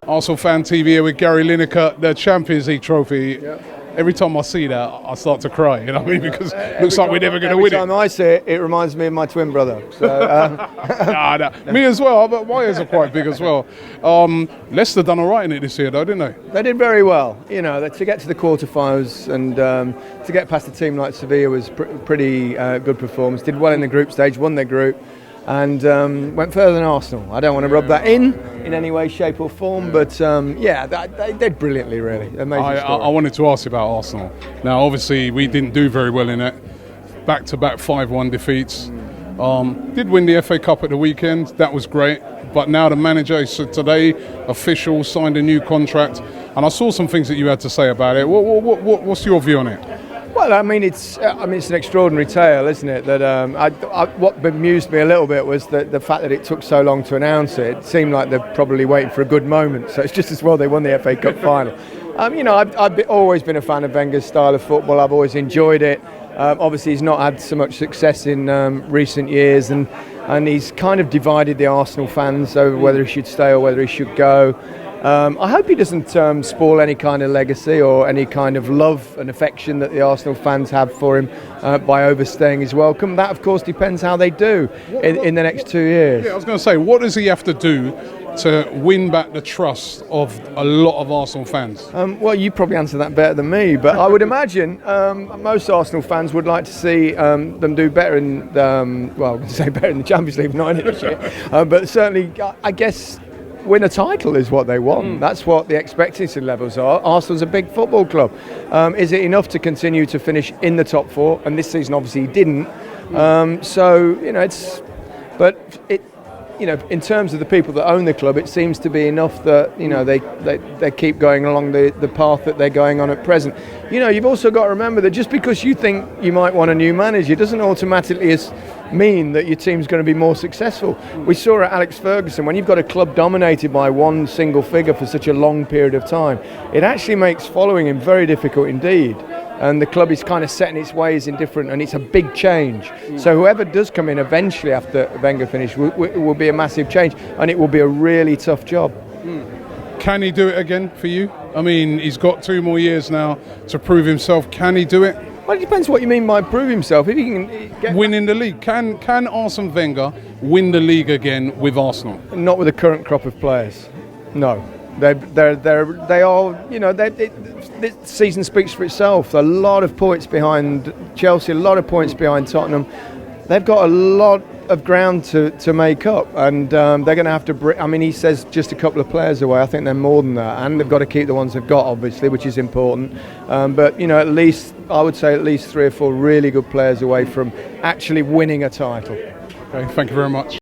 ArsenalFanTV here with Gary Lineker, the Champions League trophy. Yep. Every time I see that, I start to cry, you know what I mean? Because it looks like we're never going to win it. Every time I see it, it reminds me of my twin brother. So, nah. Me as well, but my ears are quite big as well. Leicester done all right in it this year though, didn't they? They did very well. You know, to get to the quarterfinals and to get past a team like Sevilla was pretty good performance. Did well in the group stage, won their group, and went further than Arsenal. I don't want to rub that in any way, shape or form, but they did brilliantly, really. Amazing story. I wanted to ask you about Arsenal. Now, obviously, we didn't do very well in it. Back-to-back 5-1 defeats. Did win the FA Cup at the weekend. That was great. But now the manager, so today, official, signed a new contract. And I saw some things that you had to say about it. What's your view on it? Well, I mean, it's an extraordinary tale, isn't it? That what bemused me a little bit was the fact that it took so long to announce it. It seemed like they're probably waiting for a good moment. So it's just as well they won the FA Cup final. You know, I've always been a fan of Wenger's style of football. I've always enjoyed it. Obviously, he's not had so much success in recent years, and he's kind of divided the Arsenal fans over whether he should stay or whether he should go. I hope he doesn't spoil any kind of legacy or any kind of love and affection that the Arsenal fans have for him by overstaying his welcome. That, of course, depends how they do in the next 2 years. Yeah, I was going to say, what does he have to do to win back the trust of a lot of Arsenal fans? Well, you probably answer that better than me, but I would imagine most Arsenal fans would like to see them do better in better in the Champions League, not in it this year, but certainly, I guess, win a title is what they want. That's what the expectancy levels are. Arsenal's a big football club. Is it enough to continue to finish in the top four? And this season, obviously, he didn't. In terms of the people that own the club, it seems to be enough that they keep going along the path that they're going on at present. You know, you've also got to remember that just because you think you might want a new manager doesn't automatically mean that your team's going to be more successful. We saw at Alex Ferguson, when you've got a club dominated by one single figure for such a long period of time, it actually makes following him very difficult indeed. And the club is kind of setting its ways in different, and it's a big change. So whoever does come in eventually after Wenger finishes will be a massive change, and it will be a really tough job. Can he do it again for you? I mean, he's got 2 more years now to prove himself. Can he do it? Well, it depends what you mean by prove himself. If he can get winning the league, can Arsene Wenger win the league again with Arsenal? Not with the current crop of players. No, they are. You know, this season speaks for itself. A lot of points behind Chelsea, a lot of points behind Tottenham. They've got a lot of ground to make up, and they're going to have to. I mean, he says just a couple of players away. I think they're more than that, and they've got to keep the ones they've got, obviously, which is important. But you know, at least I would say at least 3 or 4 really good players away from actually winning a title. Okay, thank you very much.